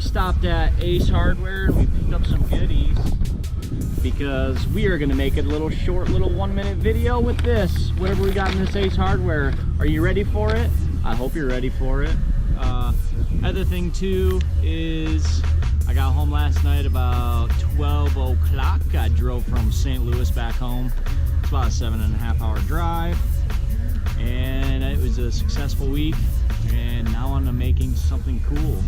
we stopped at Ace Hardware and we picked up some goodies because we are going to make a little short, little 1-minute video with this. Whatever we got in this Ace Hardware. Are you ready for it? I hope you're ready for it. Other thing too is I got home last night about 12 o'clock. I drove from St. Louis back home. It's about a 7.5 hour drive. And it was a successful week. And now I'm making something cool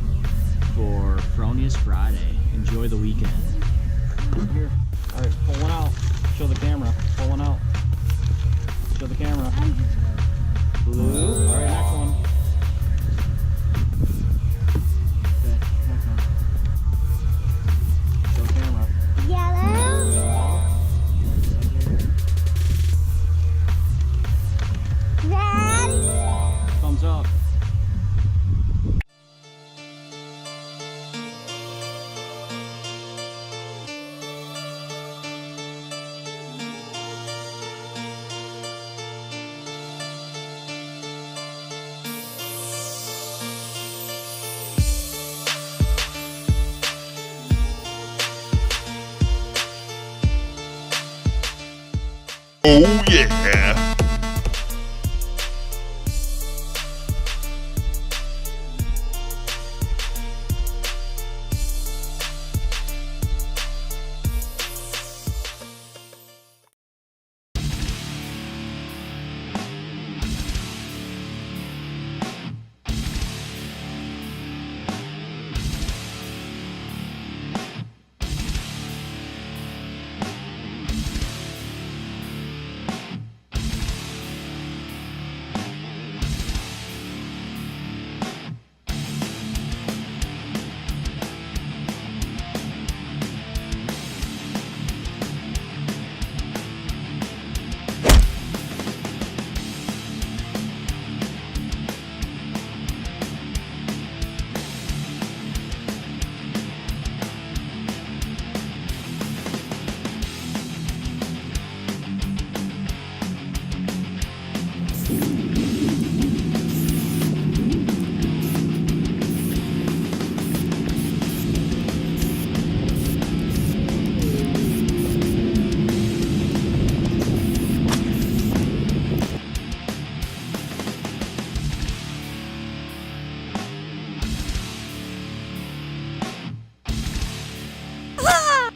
for Fronius Friday. Enjoy the weekend. Here. All right, pull one out. Show the camera. Pull one out. Show the camera. Blue. All right, next one. Okay, next one. Show the camera. Yellow. Red. Thumbs up. Oh yeah!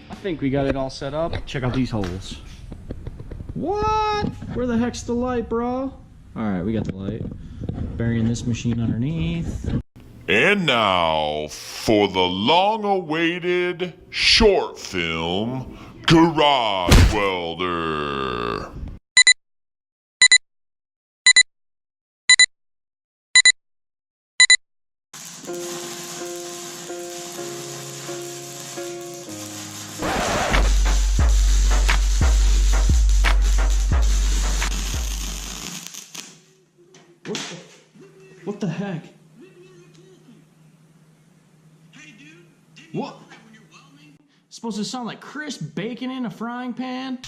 I think we got it all set up. Check out these holes. What? Where the heck's the light, bro? Alright, we got the light. Burying this machine underneath. And now for the long-awaited short film, Garage Welder. What the heck? Hey dude, didn't What? you know that when you're welding? It's supposed to sound like crisp bacon in a frying pan?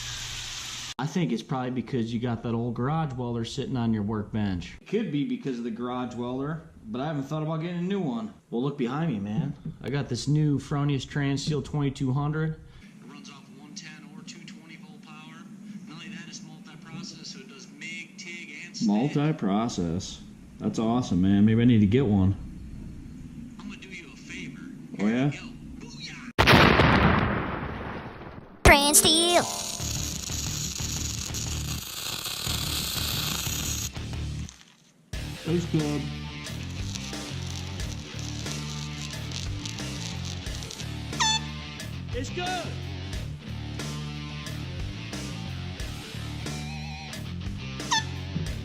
I think it's probably because you got that old garage welder sitting on your workbench. Could be because of the garage welder, but I haven't thought about getting a new one. Well, look behind me, man. I got this new Fronius Transsteel 2200. It runs off 110 or 220 volt power. Not only that, it's multi-process, so it does MIG, TIG, and stick. Multi-process. That's awesome, man. Maybe I need to get one. I'm gonna do you a favor. Oh, yeah? Here you go. Booyah! Transsteel. Tastes good. It's good.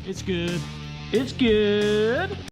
It's good. It's good.